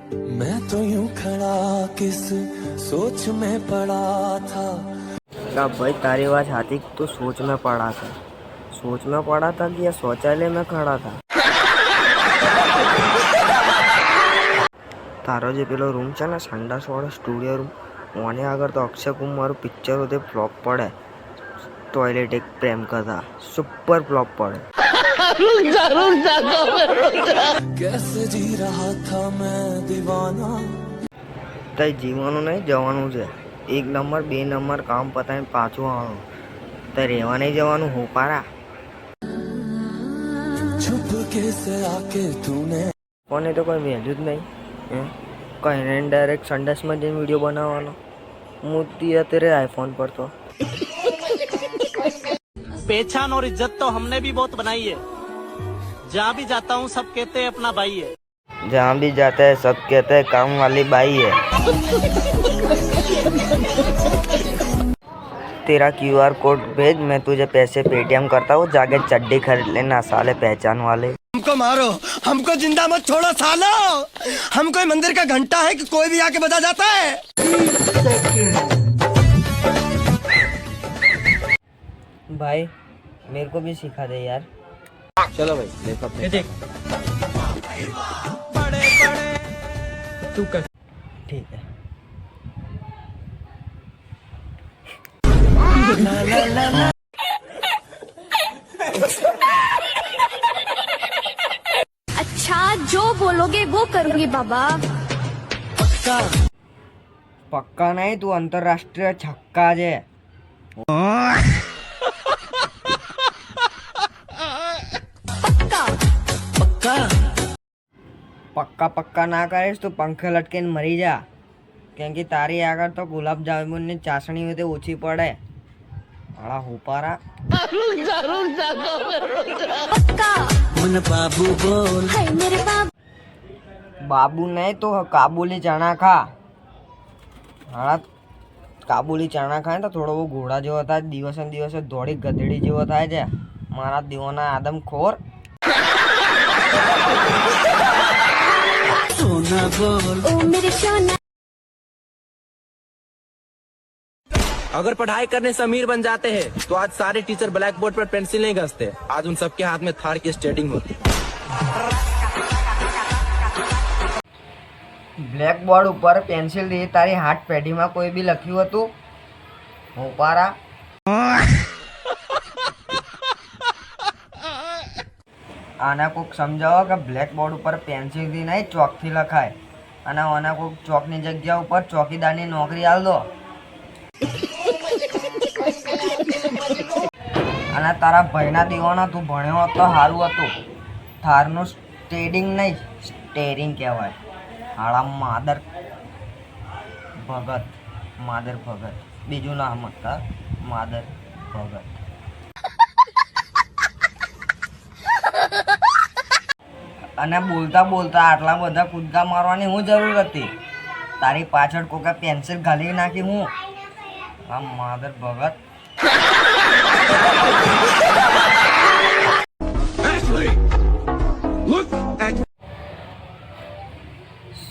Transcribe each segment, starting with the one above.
मैं तो यूं खड़ा किस सोच में पड़ा था। क्या भाई तारी बात हाथी तो सोच में पड़ा था। सोच में पड़ा था कि या शौचालय में खड़ा था। तारो जो पेलो रूम है ना संडास वाળો स्टूडियो रूम ओने આગળ तो अक्षय कुमार पिक्चर होते फ्लॉप पड़े। टॉयलेट एक प्रेम कथा सुपर फ्लॉप पड़े। कैसे जी रहा था मैं दीवाना। तई जीवानु नहीं जवानु છે। एक नंबर बे नंबर काम पताने पाछो आवવાનું। तई રહેવા नहीं जवानु हो पारा। छुप के से आके तूने कोने तो कोई वैल्यू ज नहीं है। कहीं डायरेक्ट संडास में जઈને वीडियो बनावવાનો मूर्ति है तेरे आईफोन पर तो। पहचान और इज्जत तो हमने भी बहुत बनाई है। जहाँ भी जाता हूँ सब कहते हैं अपना भाई है। जहाँ भी जाता है सब कहते हैं काम वाली बाई है। तेरा क्यूआर कोड भेज मैं तुझे पैसे पेटीएम करता हूँ। जाके चड्डी खरीद लेना साले पहचान वाले। हमको मारो हमको जिंदा मत छोड़ो सालो। हम कोई मंदिर का घंटा है कि कोई भी आके बजा जाता है। भाई मेरे को भी सिखा दे यार। चलो भाई देखो तू कर। ठीक है। अच्छा जो बोलोगे वो करूंगी बाबा। पक्का नहीं तू अंतरराष्ट्रीय छक्का जे। पक्का पक्का ना करेस तो पंखे लटके मरी जा। क्योंकि तारी आगर तो गुलाब जामुन ने चासणी में ओછી પડે। हाड़ा हुपारा मन बाबू बोल मेरे बाबू बाबू नहीं तो काबुली चना खा। हाड़ा काबुली चना खाए तो थोड़ो वो घोड़ा जेવો થાય દિવસે ને દિવસે દોડી ગધેડી જેવો થાય છે। મારા દીવાના આદમ ખોર। सोना बोल ओ मेरे सोना। अगर पढ़ाई करने से अमीर बन जाते हैं तो आज सारे टीचर ब्लैक बोर्ड पर पेंसिल नहीं घसते। आज उन सबके हाथ में थार की स्टेटिंग होती। ब्लैक बोर्ड ऊपर पेंसिल दी तारी हाथ पेढ़ी में कोई भी लख्यू हतु हो पारा। आना कोक समझाओ कि ब्लैक बोर्ड ऊपर पेंसिल थी नहीं चौक थी लखाय। आना आना कोक चौक नी जग्या ऊपर चौकीदार नी नौकरी आल दो। आना तारा भाईना दीवाना तू भण्यो तो हारू हतु। थारनु स्टेरिंग नहीं स्टेरिंग कहेवाय। हाड़ा मादर भगत बीजू नाम था मादर भगत। અને બોલતા બોલતા આટલા બધા કૂદકા મારવાની હું જરૂર હતી? તારી પાછળ કોકે પેન્સિલ ઘાલી નાખી હું? આ માદર ભગત।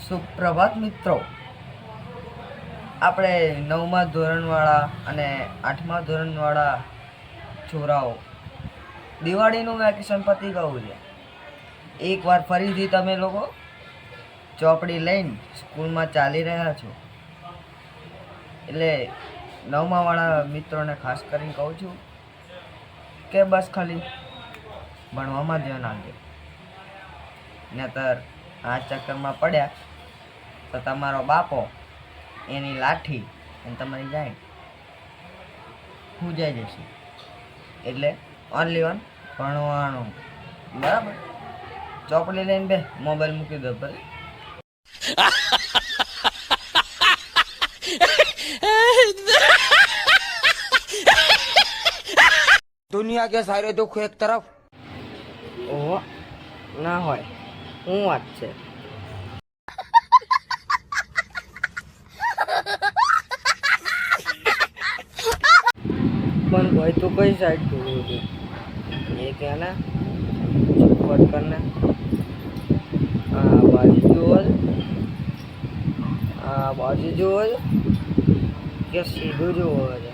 સુપ્રભાત મિત્રો। આપણે 9મા ધોરણવાળા અને 8મા ધોરણવાળા છોરાઓ દિવાળીનું વેકેશન પતી ગયું છે। एक बार फरीथी तमे लोगो ચોપડી લઈને સ્કૂલમાં ચાલી રહ્યા છો। એટલે 9મા વાળા મિત્રોને ખાસ કરીને કહું છું કે બસ ખાલી ભણવામાં ધ્યાન આપજો। નહીતર આ ચક્કરમાં પડ્યા તો તમારો બાપો એની લાઠી અને તમારી જાય પૂજાઈ જશે। એટલે ઓનલી ઓન ભણવાનું બરાબર। ચોપડી લઈને બે મોબાઈલ મૂકી દો ભલે। दुनिया के सारे दुख एक तरफ। ओहो ना होय હું વાત છે? પણ ભાઈ તો કઈ સાઈડ જોયું હતું ये क्या ना चुपट करना। हाँ बाजू जो બાજુ જોવો છે કે સીધું જોવો છે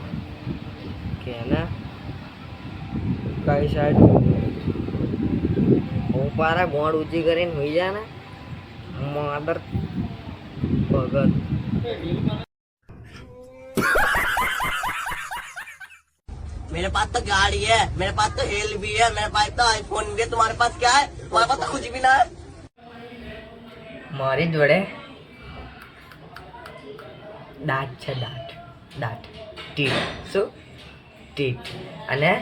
કે ને કઈ સાઈડ ઉપારા ગોળ ઊંચી કરીને હોઈ જાય ને માદર ભગત मेरे पास तो गाड़ी है, मेरे पास तो हेल भी है, मेरे पास तो आईफोन भी है, तुम्हारे पास क्या है? तुम्हारे पास तो कुछ भी ना है। મારી જોડે દાંત છે, દાંત ટીટ શું ટીટ અને આ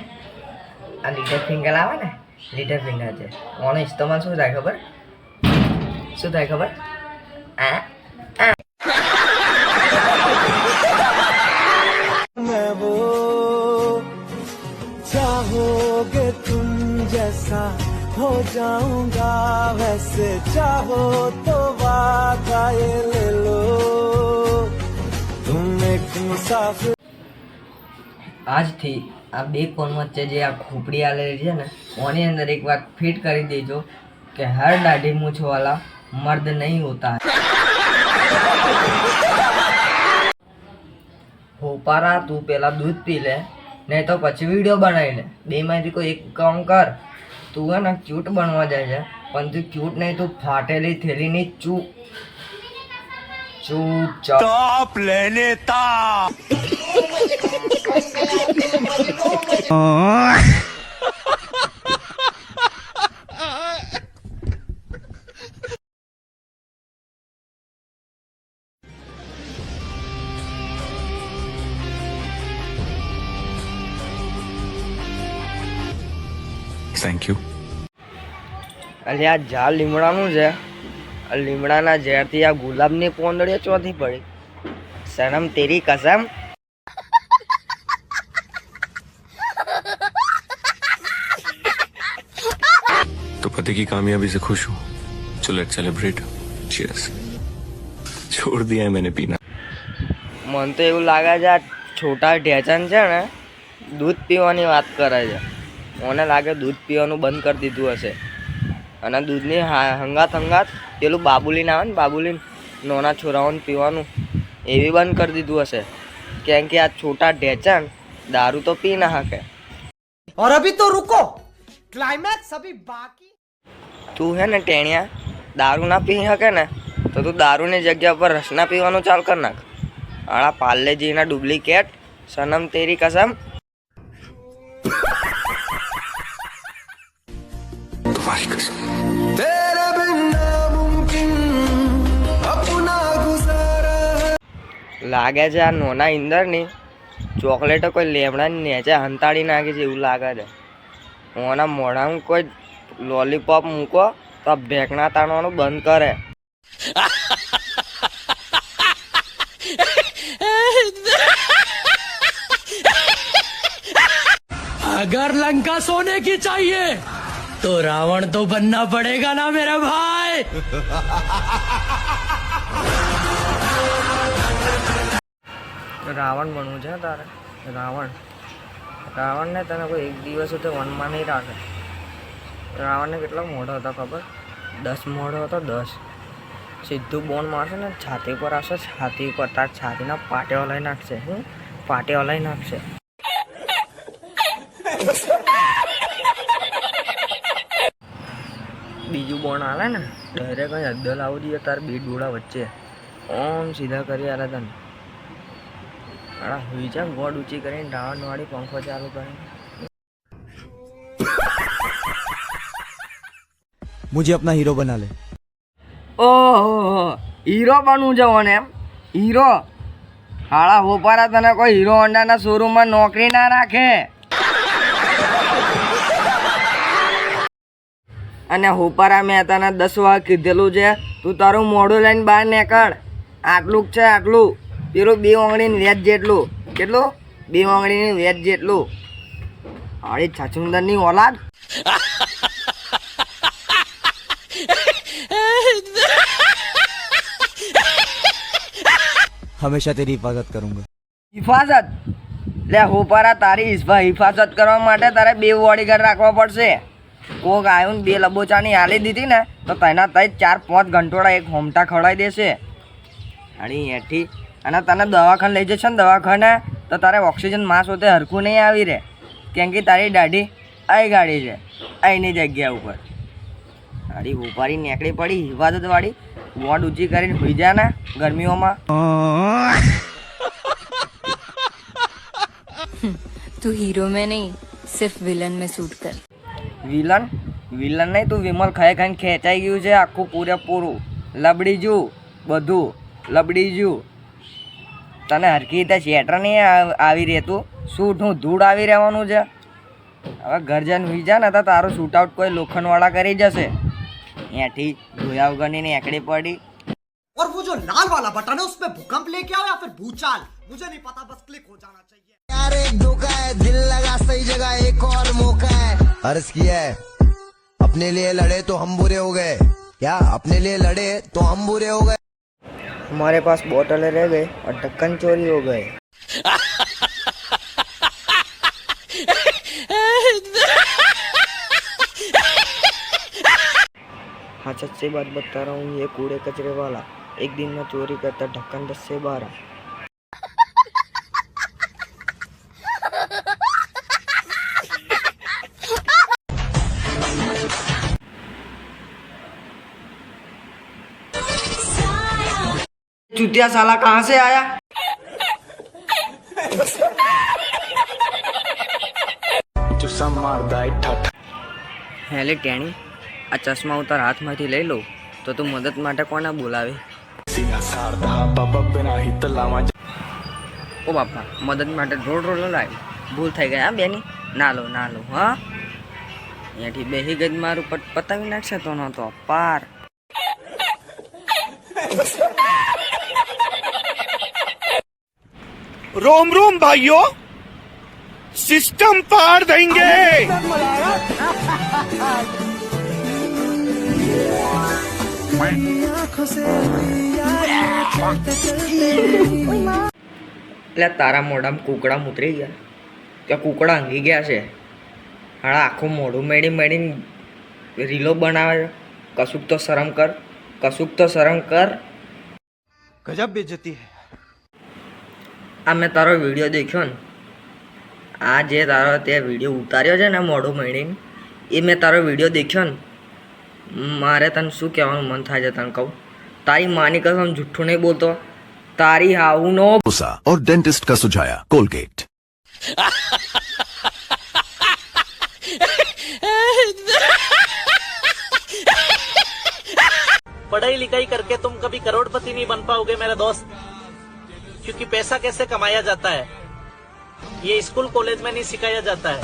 લીટર ફિંગર આવે ને લીટર ફિંગર છે ઓનો ઇસ્તેમાલ શું થાય ખબર આ मैं वो चाहोगे तुम जैसा हो जाऊंगा वैसे चाहो तो वादा ये ले लो तुम एक मुसाफिर આજથી આ બે કોન વચ્ચે જે આ ખોપડી આલેલી છે ને ઓની અંદર એક વાત ફિટ કરી દેજો કે હર દાઢી મૂછ વાલા મર્દ નહીં હોતા હોપારા તું પેલા દૂધ પી લે નહીં તો પછી વિડીયો બનાવી લે બેમાંથી કોઈ એક કામ કર તું હે ને ક્યુટ બનવા જાય છે પણ તું ક્યુટ નહીં તું ફાટેલી થેલીની ચૂપચાપ टॉप लेने ता थैंक यू અલે આ ઝાડ લીમડાનું છે આ લીમડાના ઝેરથી આ ગુલાબની પોંદડીઓ ચોથી પડી સનમ તેરી કસમ तो पति की कामयाबी से खुश हूँ चलो लेट्स सेलिब्रेट चीयर्स छोड़ दिया है मैंने पीना મને તો એવું લાગે છે આ છોટા ઢેચણ છે ને દૂધ પીવાની વાત કરે છે મને લાગે દૂધ પીવાનું બંધ કરી દીધું હશે અને દૂધની હંગાત પેલું બાબુલીન આવે ને બાબુલીન નાના છોરાઓને પીવાનું એવી બંધ કરી દીધું હશે કેમ કે આ છોટા ઢેચણ દારૂ તો પી ના શકે और अभी तो रुको क्लाइमैक्स अभी बाकी તું હે ને ટેણિયા દારૂ ના પી શકે ને તો તું દારૂની જગ્યા પર રસના પીવાનું ચાલ કર નાખ આળા પાર્લેજીના ડુપ્લિકેટ સનમ તેરી કસમ तुम्हारी कसम तेरे बिन नामुमकिन अपना गुजारा લાગે છે આ નોના ઇંદરની ચોકલેટો કોઈ લેમડાની નેચે હંતાડી નાખી છે એવું લાગે છે ઓના મોઢામાં કોઈ લોલીપોપ મૂકો તો ભેંકણા તાણવાનું બંધ કરે अगर लंका सोने की चाहिए तो रावण तो बनना पड़ेगा ना मेरा भाई રાવણ બનવું છે તારે રાવણને તને કોઈ એક દિવસ તો વનમાં નહીં રાખે રાવણને કેટલો મોઢો હતો ખબર 10 મોઢો હતો 10 સીધું બોન મારશે ને છાતી પર આવશે છાતી પર તાર છાતીના પાટેઓ લઈ નાખશે પાટેઓ લઈ નાખશે બીજું બોન આવે ને ડાયરેક્ટ અહીં અદ્દલ આવું જોઈએ તાર બે ડોળા વચ્ચે ઓમ સીધા કરી આલે તને હુઈ જા ગોળ ઊંચી કરીને રાવણ વાળી પંખો ચાલુ કરીને मुझे अपना हीरो बना ले ઓહો હીરો બનવું છે મને એમ હીરો હાળા હોપારા તને કોઈ હીરો હોન્ડાના શોરૂમમાં નોકરી ના રાખે અને હોપારા મેં તને 10 વાર કીધેલું છે તું તારું મોઢું લઈને બહાર નીકળ આટલું જ છે આટલું પેલું 2 આંગળીનું વેચ જેટલું કેટલું 2 આંગળીનું વેચ જેટલું હાળી છછુંદરની ઓલાદ हमेशा तेरी हिफाजत करूंगा હિફાજત લે હોપારા તારી હિફાજત કરવા માટે તારે 2 બોડીગાર્ડ રાખવા પડશે કોક આવ્યું ને 2 લબોચાની હાલી દીધી ને તો તેના તઈ 4-5 ઘંટોળા એક હોમટા ખવડાવી દેશે અરે એથી અને તને દવાખાને લઈ જશે ને દવાખાને તો તારે ઓક્સિજન માસ હોતે હરખું નહીં આવી રહે, કેમ કે તારી દાઢી આઈ ગાડી છે અહીંની જગ્યા ઉપર. ગાડી ઉપાડી નીકળી પડી હિફાજતવાળી, વોટ ઊંચી કરીને હોઈ જાય ને ગરમીઓમાં. तू हीरो में नहीं सिर्फ विलन में सूट कर. વિલન વિલન નહીં, તું વિમલ ખાઈ ખાઈને ખેંચાઈ ગયું છે આખું પૂરેપૂરું. લબડી જુ બધું લબડી જુ. તને હરખી રીતે શેટર નહીં આવી રહેતું, શૂટ હું ધૂળ આવી રહેવાનું છે. હવે ઘર જઈને હુઈ જા ને તો તારું શૂટ આઉટ કોઈ લોખંડવાળા કરી જશે. એથી ધોયા વગરની નીકળી પડી. और वो जो लाल वाला बटन है उसमें भूकंप लेके आओ या फिर भूचाल, मुझे नहीं पता, बस क्लिक हो जाना चाहिए. यार एक धोखा है, दिल लगा सही जगह, एक और मौका है. अर्ज किया है अपने लिए लड़े तो हम बुरे हो गए, क्या अपने लिए लड़े तो हम बुरे हो गए. हमारे पास बोतल रह गए और ढक्कन चोरी हो गए. हाँ सच्ची बात बता रहा हूँ, ये कूड़े कचरे वाला एक दिन में चोरी करता ढक्कन 10 से 12. चूतिया साला कहाँ से आया? હેલે ટેણી, આ ચશ્મા ઉતાર હાથમાંથી લઈ લો તો તું મદદ માટે કોને બોલાવે? ઓ બાપા, મદદ માટે રોડ લાવી, ભૂલ થઈ ગઈ હા બેની. ના લો હા, અહીંયાથી બેસી ગઈ મારું પતાવી નાખશે તો નહોતો પાર. रोम रोम भाइयों, सिस्टम पार देंगे. એટલે તારા મોઢામાં કુકડા ઉતરી ગયા કે કુકડા અંગી ગયા છે? હાડા આખું મોઢું મેળીને રીલો બનાવે છે. કશુંક તો શરમ કર, કશુંક તો શરમ કર. गजब बेइज्जती है. આ મેં તારો વિડીયો દેખ્યો ને, આ જે તારો તે વિડીયો ઉતાર્યો છે ને મોઢું મેળીને, એ મેં તારો વિડીયો દેખ્યો ને, મારે તને શું કહેવાનું મન થાય છે તને કહું? તારી માની કસમ જુઠ્ઠું નહીં બોલતો, તારી હાઉનો और डेंटिस्ट का सुझाया कोलगेट. पढ़ाई लिखाई करके तुम कभी करोड़पति नहीं बन पाओगे मेरा दोस्त, क्योंकि पैसा कैसे कमाया जाता है ये स्कूल कॉलेज में नहीं सिखाया जाता है.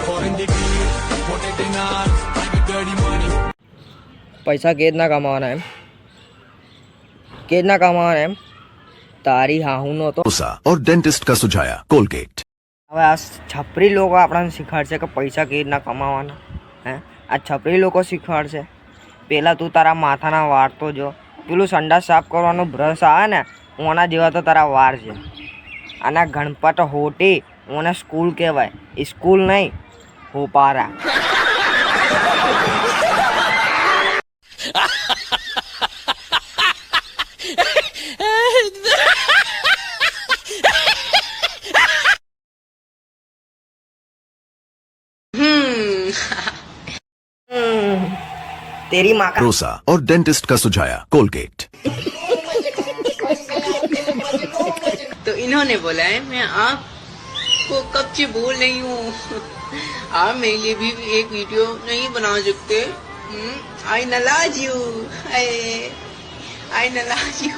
પૈસા કેવી રીતના કમાવાના એમ? કેવી રીતના કમાવાના એમ? તારી હાહુનો તો. और डेंटिस्ट का सुझाया कोलगेट. હવે આ છપરી લોકો આપણને શીખવાડશે કે પૈસા કેવી રીતના કમાવાના. હે, આ છપરી લોકો શીખવાડશે. પહેલાં તું તારા માથાના વાળ તો જો, પેલું સંડાસ સાફ કરવાનું બ્રશ આવે ને, ઓના જેવા તો તારા વાળ છે. આના ગણપત હોટી ઓને સ્કૂલ કહેવાય, સ્કૂલ નહીં હોપારા. तेरी माँ का. रोसा और डेंटिस्ट का सुझाया कोलगेट. तो इन्होंने बोला है मैं आपको कब से बोल रही हूँ, आप मेरे लिए भी एक वीडियो नहीं बना सकते? आई नाराज यू, आई नाराज यू.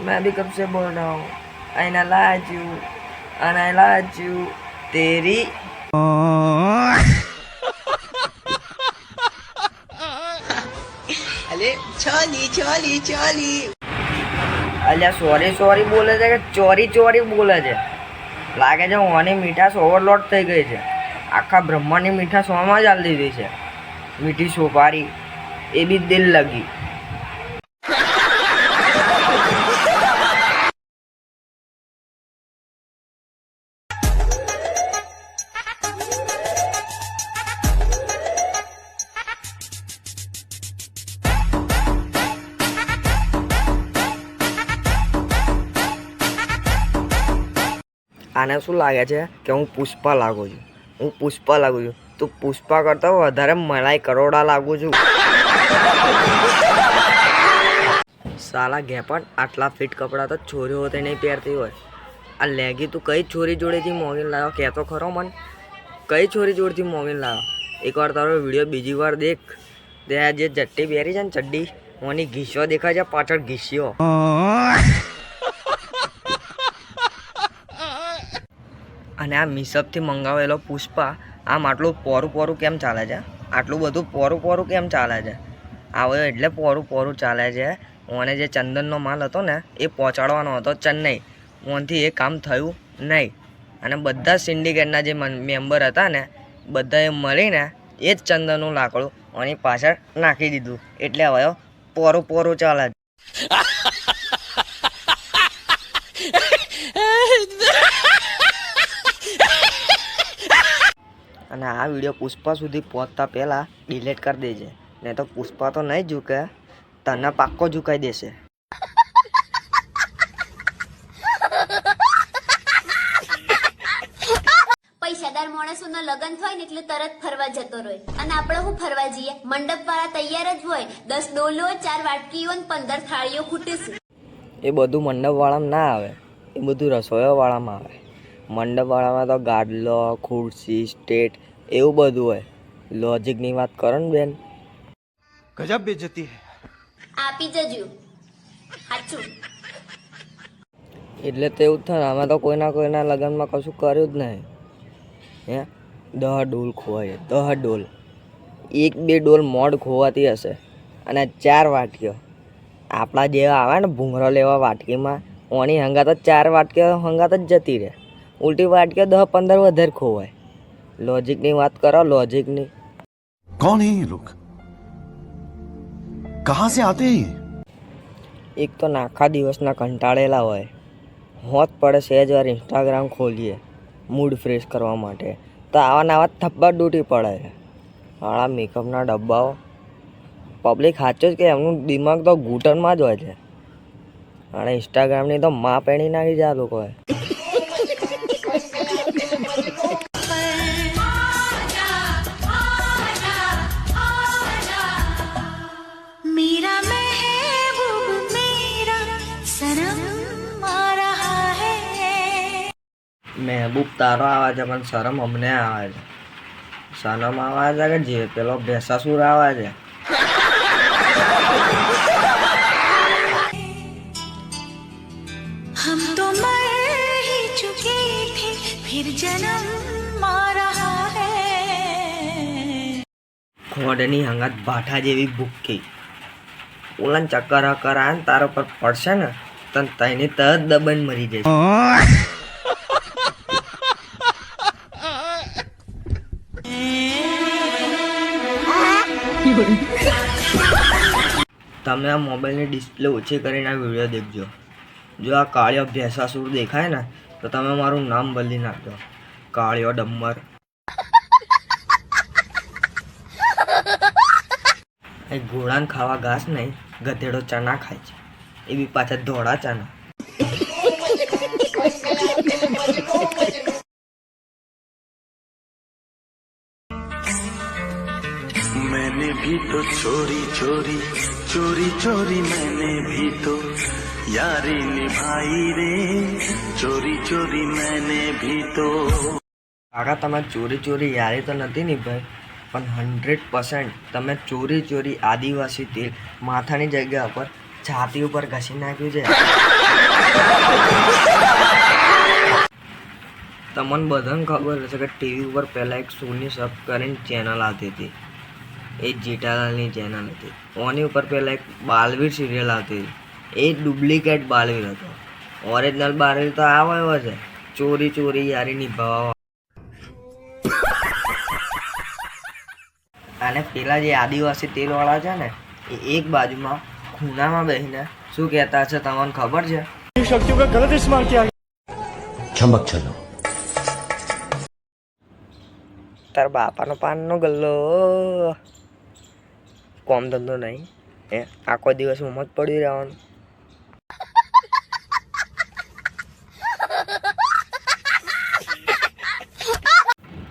मैं भी कब से बोल रहा हूँ आई नाराज यू, आई नाराज यू. तेरी अरे छोली छोली छोली. અલ્યા સોરી બોલે છે કે ચોરી બોલે છે? લાગે છે ઓની મીઠાશ ઓવરલોડ થઈ ગઈ છે. આખા બ્રહ્માંડની મીઠાશ ઓમાં જ આલી દીધી છે. મીઠી સોપારી એ બી દિલ લગી. આને શું લાગે છે કે હું પુષ્પા લાગુ છું તું પુષ્પા કરતા વધારે મલાઈ કરોડા લાગુ છું. સાલા ઘેપણ આટલા ફિટ કપડાં તો છોરીઓ તો નહીં પહેરતી હોય. આ લેગી તું કઈ છોરી જોડેથી મોગીને લાવ્યો કહેતો ખરો મને, કઈ છોરી જોડેથી મોગીને લાવ્યો? એકવાર તારો વિડીયો બીજી વાર દેખ, તે આ જે જટ્ટી પહેરી છે ને ચડ્ડી, ઓની ઘીસ્યો દેખાય છે પાછળ ઘીસ્યો. અને આ મિસબથી મંગાવેલો પુષ્પા આમ આટલું પોરું કેમ ચાલે છે? આટલું બધું પોરું કેમ ચાલે છે? આવ્યો એટલે પોરું ચાલે છે. ઓને જે ચંદનનો માલ હતો ને એ પહોંચાડવાનો હતો ચેન્નઈ, ઓનથી એ કામ થયું નહીં. અને બધા સિન્ડિકેટના જે મેમ્બર હતા ને બધાએ મળીને એ જ ચંદનનું લાકડું ઓની પાછળ નાખી દીધું, એટલે હવે પોરું ચાલે છે. અને આ વિડીયો પુષ્પા સુધી પહોંચતા પહેલાં ડિલીટ કરી દેજે, નહીં તો પુષ્પા તો નહીં ઝૂકે, તને પાક્કો ઝુકાઈ દેશે. પૈસાદાર માણસોના લગ્ન થાય ને એટલે તરત ફરવા જતો રહે, અને આપણે હું ફરવા જઈએ? મંડપ વાળા તૈયાર જ હોય, 10 ડોલો 4 વાટકીઓ ને 15 થાળીઓ ખૂટે છે. એ બધું મંડપવાળામાં ના આવે, એ બધું રસોઈવાળામાં આવે. મંડપવાળામાં તો ગાડલો, ખુરશી, સ્ટેટ એવું બધું હોય. લોજિકની વાત કરો ને બેન, गजब बेइज्जती है. આપી જજો સાચું. એટલે તો એવું જ થાય. આમાં તો કોઈના લગ્નમાં કશું કર્યું જ નહીં. હે 10 ડોલ ખોવાય, 10 ડોલ, 1-2 ડોલ મોડ ખોવાતી હશે, અને 4 વાટકીઓ આપણા જેવા આવે ને ભૂંગરો લેવા વાટકીમાં, ઓની હંગાત જ 4 વાટકીઓ હંગાત જ જતી રહે. ઉલટી વાટકીઓ 10-15 વધારે ખોવાય. લોજિકની વાત કરો, લોજિકની. कौन है ये लोग, कहाँ से आते हैं? એક તો આખા દિવસના કંટાળેલા હોય, હોત પડે સહેજ વાર ઇન્સ્ટાગ્રામ ખોલીએ મૂડ ફ્રેશ કરવા માટે, તો આવા થપ્પા ડૂટી પડે છે. આળા મેકઅપના ડબ્બાઓ, પબ્લિક સાચું જ કે એમનું દિમાગ તો ઘૂંટણમાં જ હોય છે. અને ઇન્સ્ટાગ્રામની તો માં પેણી નાખી છે આ લોકોએ. મહેબૂબ તારો આવે છે પણ શરમ અમને આવે છે. સનમ આવે છે કે જે પેલો ભેસાસુર આવે છે. हम तो मर ही चुके थे फिर जन्म आ रहा है. ખોડની હંગાત ભાઠા જેવી ભૂખી, ઓલાને ચક્કર હક્કર આવે ને તારા પર પડશે ને તને તઈને તરત દબન મરી જશે. તમે આ મોબાઈલની ડિસ્પ્લે ઓછી કરીને આ વિડીયો દેખજો. જો આ કાળિયો ભેસાસુર દેખાય ને તો તમે મારું નામ બદલી નાખજો, કાળિયો ડમ્મર. એ ઘોડાને ખાવા ઘાસ નહીં, ગધેડો ચણા ખાય છે, એ બી પાછા ધોળા ચણા. मैंने भी तो चोरी चोरी मैंने भी तो यारी निभाई रे, चोरी मैंने भी तो. કાકા તમે ચોરી યારી તો નથી નિભાઈ, પણ 100% તમે ચોરી આદિવાસી તેલ માથાની જગ્યા ઉપર છાતી ઉપર ઘસી નાખ્યું છે. તમને બધાને ખબર હશે કે ટીવી ઉપર પહેલાં એક સોની સબ કરીને ચેનલ આવતી હતી, એ જેઠાલાલની ચેનલ હતી. ઓની ઉપર પહેલાં એક બાલવીર સિરિયલ આવતી હતી, એ ડુપ્લિકેટ બાલવીર હતો. ઓરિજિનલ બાલવીર તો આવ્યો છે ચોરી યારી નિભાવવા. અને પેલા જે આદિવાસી તેલવાળા છે ને એ એક બાજુમાં ખૂણામાં બેસીને શું કહેતા છે તમને ખબર છે? चमक चलो. તાર બાપાનો પાનનો ગલ્લો, કોમ ધંધો નહીં, આખો દિવસ ઉમજ પડી રહેવાનું.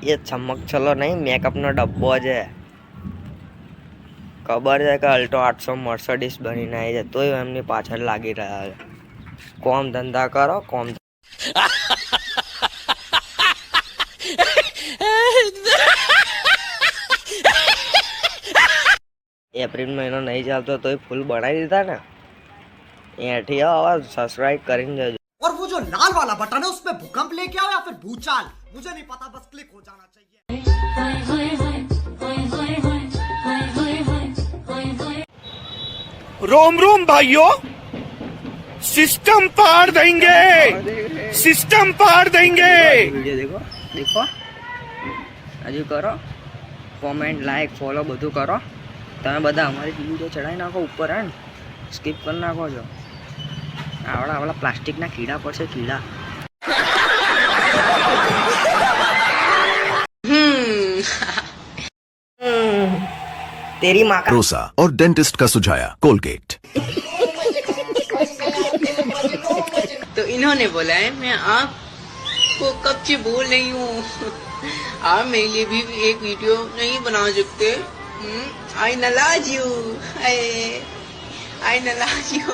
એ ચમક છલો નહીં, મેકઅપનો ડબ્બો છે. ખબર છે કે અલ્ટો 800 મર્સિડીઝ બનીને આવી છે, તોય એમની પાછળ લાગી રહ્યા છે. કોમ ધંધા કરો, કોમ. એપ્રિલ મહિનો નહીં ચાલતો તોય ફૂલ બનાવી દીધા ને. એથી હવે સબસ્ક્રાઇબ કરીને જજો. और वो जो लाल वाला बटन है उसमें भूकंप लेके आओ या फिर भूचाल, मुझे नहीं पता, बस क्लिक हो जाना चाहिए. रोम रोम भाइयों, सिस्टम पार देंगे, सिस्टम पार देंगे. વિડિયો દેખો, દેખો હજુ કરો કોમેન્ટ, લાઈક, ફોલો બધું કરો. તમે બધા અમારી વિડીયો ચડાવી નાખો ઉપર, હે ને સ્કીપ કરી નાખો છો. આવડા પ્લાસ્ટિકના કીડા પડશે, કીડા. तेरी माँ का रोसा और डेंटिस्ट का सुझाया कोलगेट. तो इन्होंने बोला है मैं आपको कब से बोल रही हूँ आप मेरे लिए भी एक वीडियो नहीं बना सकते. आई नाराज यू, आई नाराज यू.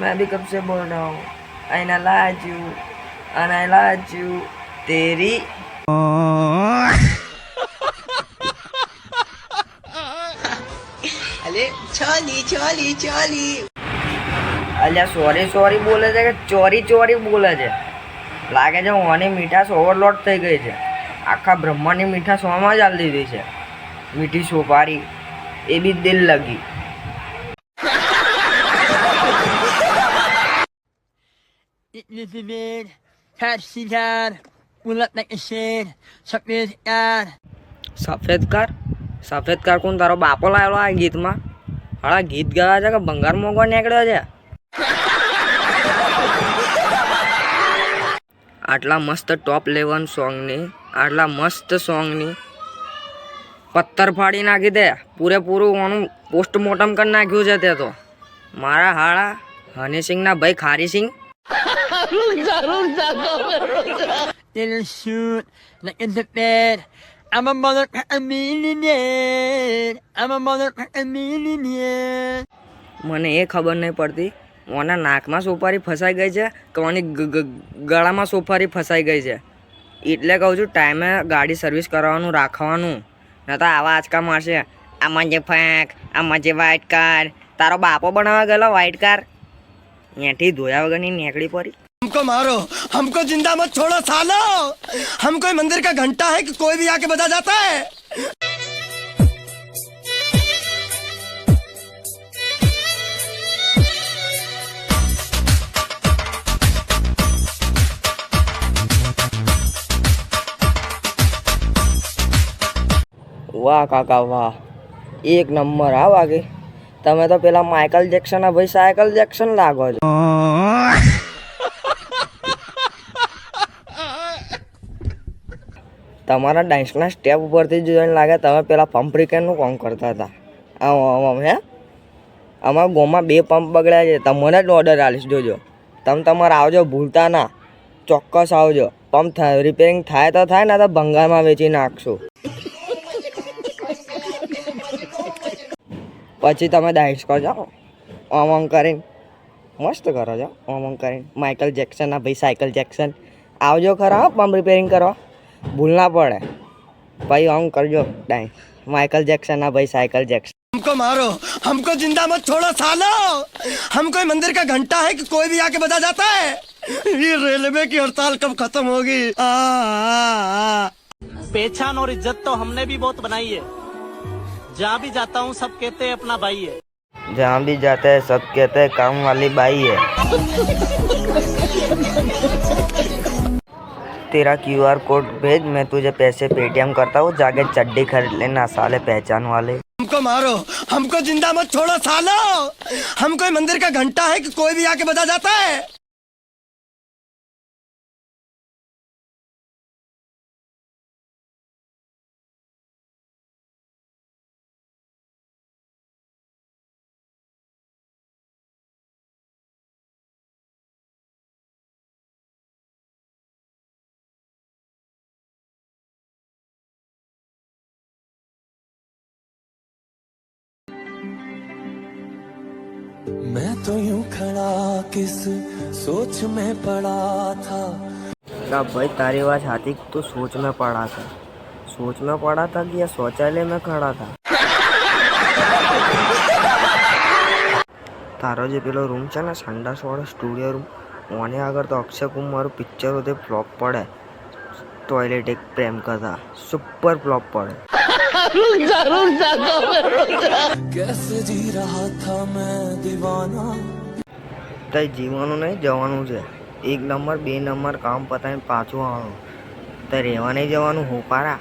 मैं भी कब से बोल रहा हूँ आई ना लाज यू, आई लाज यू तेरी. अरे छोली छोली छोली. અલ્યા સોરી સોરી બોલે છે કે ચોરી ચોરી બોલે છે? લાગે છે ઓની મીઠાશ ઓવરલોડ થઈ ગઈ છે. આખા બ્રહ્માંડની મીઠાશ ઓમાં જ આલી દીધી છે. મીઠી સોપારી એ બી દિલ લગી. સફેદ કાર કોણ? તારો બાપો લાવેલો આ ગીતમાં? હાળા ગીત ગાવા છે કે ભંગાર મોગવા નીકળ્યો છે? આટલા મસ્ત ટોપ 11 સોંગની, આટલા મસ્ત સોંગની પથ્થર ફાડી નાખી દે. પૂરેપૂરું ઓનું પોસ્ટમોર્ટમ કરી નાખ્યું છે તે તો. મારા હાળા હની સિંહના ભાઈ ખારી સિંહ. I'm a motherfucking millionaire. I'm a motherfucking millionaire. મને એ ખબર નહીં પડતી ઓના નાકમાં સોપારી ફસાઈ ગઈ છે કે ઓની ગળામાં સોપારી ફસાઈ ગઈ છે. એટલે કહું છું ટાઈમે ગાડી સર્વિસ કરાવવાનું રાખવાનું, ન તો આવા આંચકા મારશે. આમાં જે ફેંક, આમાં જે વ્હાઇટ કાર. તારો બાપો બનાવવા ગયેલો વ્હાઇટ કાર, એથી ધોયા વગરની નીકળી પડી. हमको मारो, हमको जिंदा मत छोड़ो सालो. हम कोई मंदिर का घंटा है कि कोई भी आके बजा जाता है. વાહ કાકા વાહ, એક નંબર. આ વાગે તમે તો પેલા માઇકલ જેક્સન ભાઈ સાયકલ જેક્સન લાગો છો. તમારા ડાન્સના સ્ટેપ ઉપરથી જોઈને લાગે તમે પેલા પંપ રિકેનનું કામ કરતા હતા. હે અમારા ગામમાં 2 પંપ બગડ્યા છે, તમને જ ઓર્ડર આલીશ જોજો. તમે તમારે આવજો, ભૂલતા ના, ચોક્કસ આવજો. પંપ રિપેરિંગ થાય તો થાય ને, તો ભંગારમાં વેચી નાખશું. પછી તમે ડાન્સ કરજો ઓમ કરીને, મસ્ત કરો છો ઓમ કરીને. માઇકલ જેક્સનના ભાઈ સાયકલ જેક્સન આવજો ખરા પંપ રિપેરિંગ કરવા, ભૂલ ના પડે. ભાઈ આમ કરજો ડાન્સ, માइकल जैक्सन ना भाई साइकिल जैक्सन. हमको मारो, हमको जिंदा मत छोड़ो सालो. हम कोई मंदिर का घंटा है कि कोई भी आके बजा जाता है. ये रेलवे की हड़ताल कब खत्म होगी? पहचान और इज्जत तो हमने भी बहुत बनाई है. जहाँ भी जाता हूँ सब कहते हैं अपना भाई है. जहाँ भी जाते हैं सब कहते हैं काम वाली बाई है. तेरा क्यूआर कोड भेज, मैं तुझे पैसे पेटीएम करता हूँ. जाके चड्डी खरीद लेना साले पहचान वाले. हमको मारो, हमको जिंदा मत छोड़ो सालो. हम कोई मंदिर का घंटा है कि कोई भी आके बजा जाता है. मैं तो यूं खड़ा किस सोच में पड़ा था ना भाई तारी बात हाथी तो सोच में पड़ा था कि या शौचालय में खड़ा था તારો જે પેલો રૂમ છે ને સંડાસ વાળો સ્ટુડિયો રૂમ ઓને આગળ તો અક્ષય કુમારનું પિક્ચર હોતે ફ્લોપ પડે ટોયલેટ એક પ્રેમ કથા સુપર ફ્લોપ પડે कैसे जी रहा था मैं दीवाना તઈ જીવવાનું નહીં જવાનું છે 1 નંબર 2 નંબર કામ પતાવીને પાછું આવવાનું તઈ રહેવા નહીં જવાનું હું પારા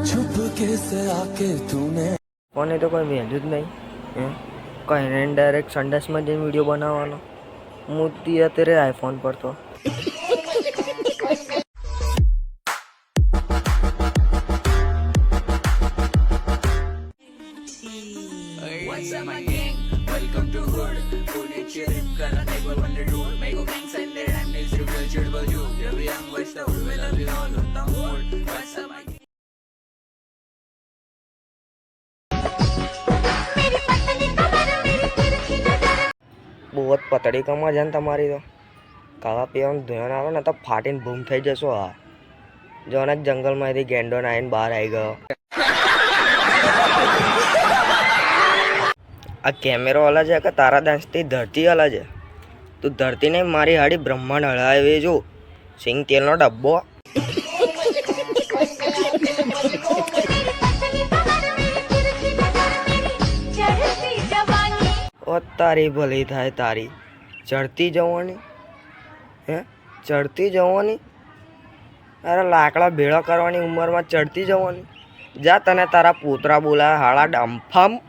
छुप के से आके तूने કોને તો કોઈ વેલ્યુ જ નહીં હે કઈ ડાયરેક્ટ સંડાસમાં જઈને વિડીયો બનાવવાનો મૂર્તિ અત્યારે આઈફોન પર તો બહુ જ પતળી કમર છે ને તમારી તો ખાવા પીવાનું ધ્યાન આવે ને તો ફાટીને બૂમ થઈ જશો હા જો ને જંગલમાંથી ગેંડો આવીને બહાર આવી ગયો આ કેમેરો અલગ છે કે તારા દાંતથી ધરતી અલગ છે તું ધરતી નહીં મારી હાડી બ્રહ્માંડ હળાવે જો સિંગ તેલનો ડબ્બો ઓ તારી ભલી થાય તારી ચડતી જવાની હે ચડતી જવાની અરે લાકડા ભેળા કરવાની ઉંમરમાં ચડતી જવાની જા તને તારા પોતરા બોલાય હાળા ડંફામ